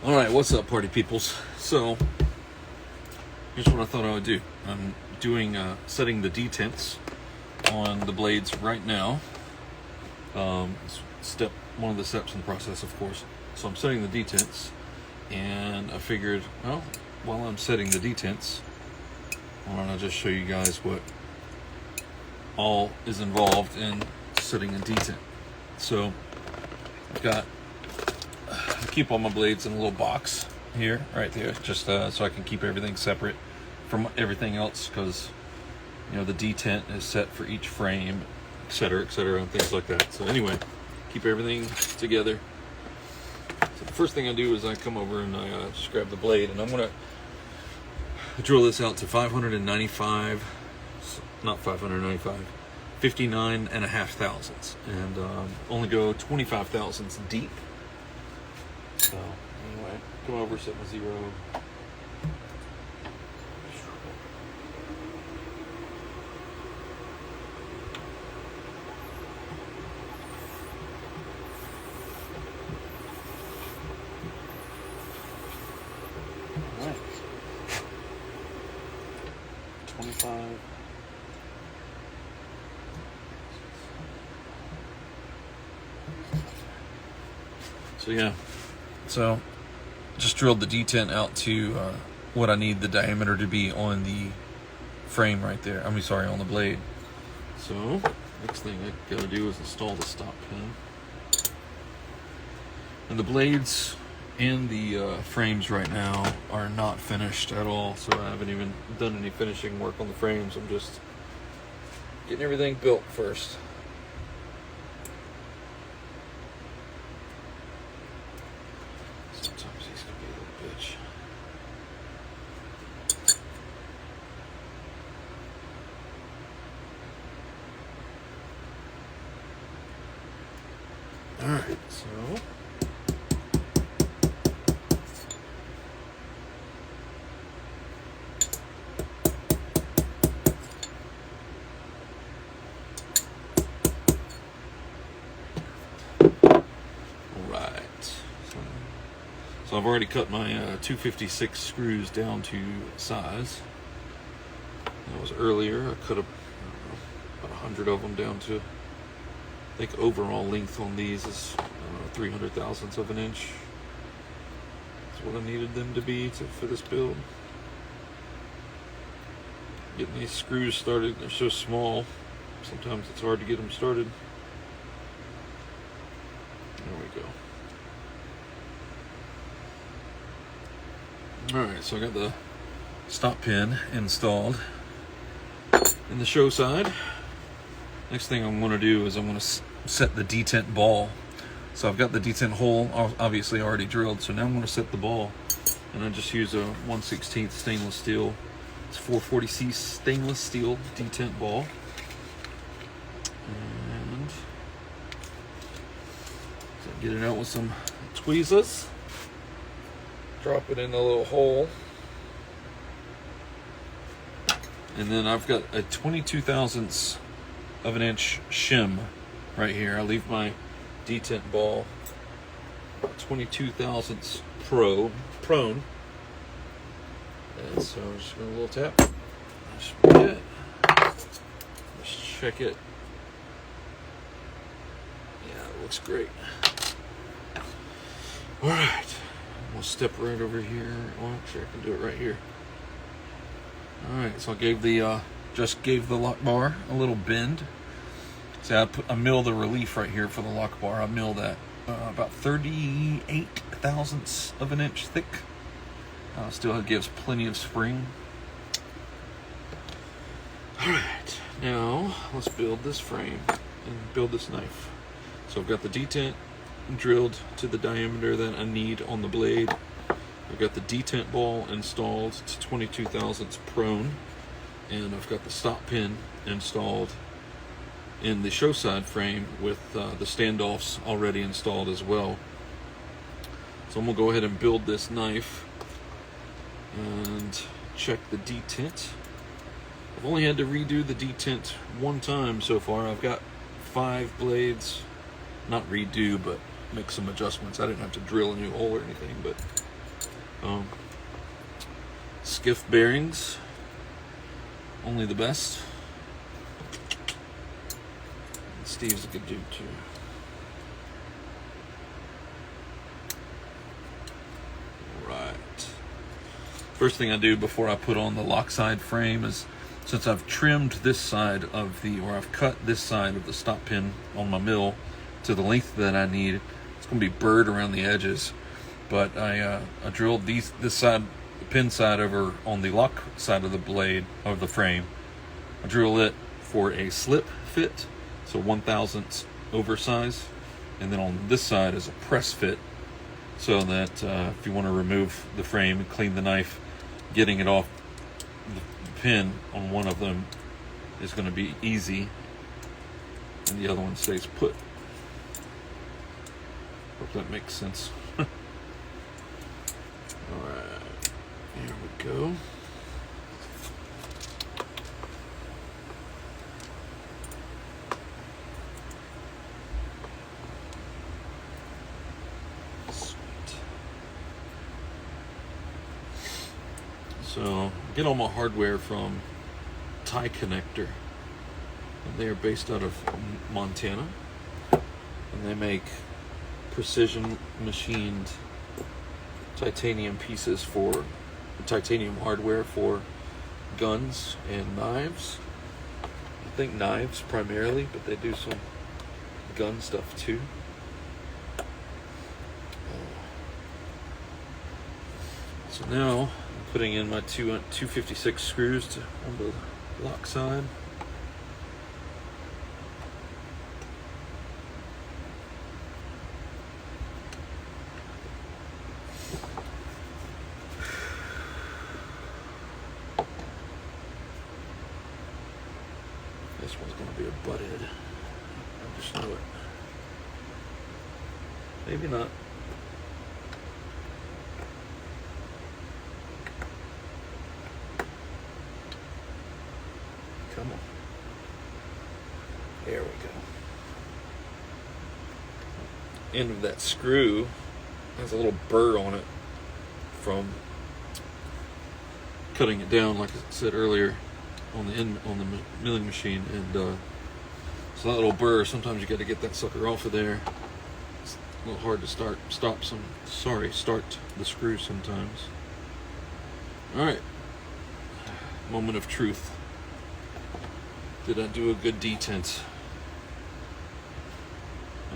Alright, what's up, party peoples? So, here's what I thought I would do. I'm doing, setting the detents on the blades right now. One of the steps in the process, of course. So I'm setting the detents, and I figured, well, while I'm setting the detents, why don't I just show you guys what all is involved in setting a detent. So, I keep all my blades in a little box here, right there, just so I can keep everything separate from everything else, because you know the detent is set for each frame, etc., and things like that. So anyway, keep everything together. So the first thing I do is I come over and I just grab the blade, and I'm gonna drill this out to 595, not 595, 59.5 thousandths, and only go 25 thousandths deep. So anyway, come over, set my 0. All right. 25. So yeah, so just drilled the detent out to what I need the diameter to be on the frame right there. I mean, sorry, on the blade. So next thing I gotta do is install the stop pin. And the blades and the frames right now are not finished at all, so I haven't even done any finishing work on the frames. I'm just getting everything built first. Sometimes he's gonna be a little bitch. Alright, so So I've already cut my 256 screws down to size. That was earlier. I cut about 100 of them down to, I think overall length on these is 300 thousandths of an inch. That's what I needed them to be for this build. Getting these screws started, they're so small. Sometimes it's hard to get them started. There we go. Alright, so I got the stop pin installed in the show side. Next thing I'm going to do is I'm going to set the detent ball. So I've got the detent hole obviously already drilled, so now I'm going to set the ball. And I just use a 1/16 stainless steel. It's 440C stainless steel detent ball. And so get it out with some tweezers. Drop it in the little hole, and then I've got a 22 thousandths of an inch shim right here. I leave my detent ball 22 thousandths prone, and so I'm just going to a little tap. That's it. Let's check it. Yeah, it looks great. All right. We'll step right over here. Well, actually, I can do it right here. Alright, so I just gave the lock bar a little bend. So I mill the relief right here for the lock bar. I mill that about 38 thousandths of an inch thick. Still gives plenty of spring. Alright, now let's build this frame and build this knife. So I've got the detent drilled to the diameter that I need on the blade. I've got the detent ball installed to 22 thousandths prone, and I've got the stop pin installed in the show side frame with the standoffs already installed as well. So I'm gonna go ahead and build this knife and check the detent. I've only had to redo the detent one time so far. I've got 5 blades, not redo, but make some adjustments. I didn't have to drill a new hole or anything, but Skiff bearings, only the best. Steve's a good dude too. Right. First thing I do before I put on the lock side frame is, since I've trimmed this side of the, or I've cut this side of the stop pin on my mill to the length that I need, it's going to be burred around the edges. But I drilled this side, the pin side over on the lock side of the blade of the frame. I drill it for a slip fit, so 1/1000 oversize, and then on this side is a press fit, so that if you want to remove the frame and clean the knife, getting it off the pin on one of them is going to be easy, and the other one stays put. Hope that makes sense. Alright, here we go. So, get all my hardware from Tie Connector, and they are based out of Montana, and they make precision machined titanium pieces for titanium hardware for guns and knives. I think knives primarily, but they do some gun stuff too. So now I'm putting in my 256 screws on the lock side. This one's going to be a butthead. I just know it. Maybe not. Come on. There we go. End of that screw has a little burr on it from cutting it down, like I said earlier, on the milling machine, and so that little burr, sometimes you got to get that sucker off of there. It's a little hard to start the screw sometimes. All right, moment of truth. Did I do a good detent?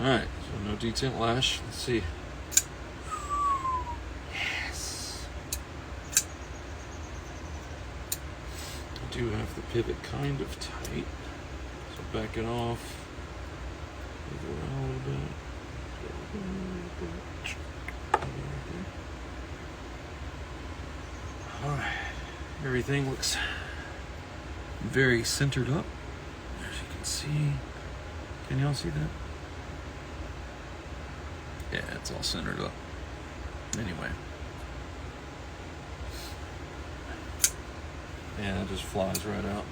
All right, so no detent lash. Let's see. Yes. I do have the pivot kind of tight, so back it off. Move it around a little bit. All right, everything looks very centered up, as you can see. Can y'all see that? Yeah, it's all centered up. Anyway. Yeah, it just flies right out.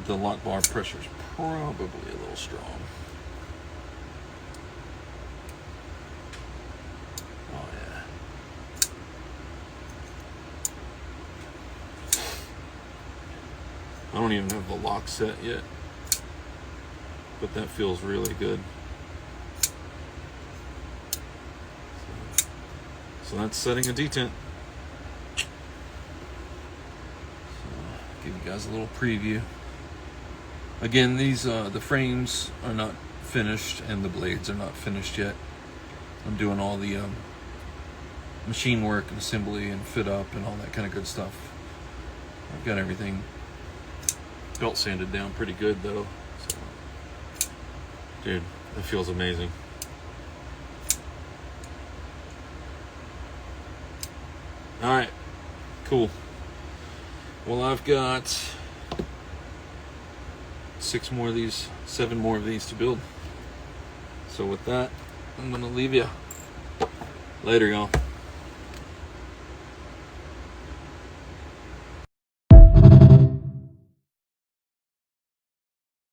The lock bar pressure is probably a little strong. Oh yeah. I don't even have the lock set yet, but that feels really good. So that's setting a detent. So, give you guys a little preview. Again, these the frames are not finished and the blades are not finished yet. I'm doing all the machine work and assembly and fit up and all that kind of good stuff. I've got everything belt sanded down pretty good though. So, dude, that feels amazing. All right, cool. Well, I've got 7 more of these to build. So with that, I'm gonna leave you. Later, y'all.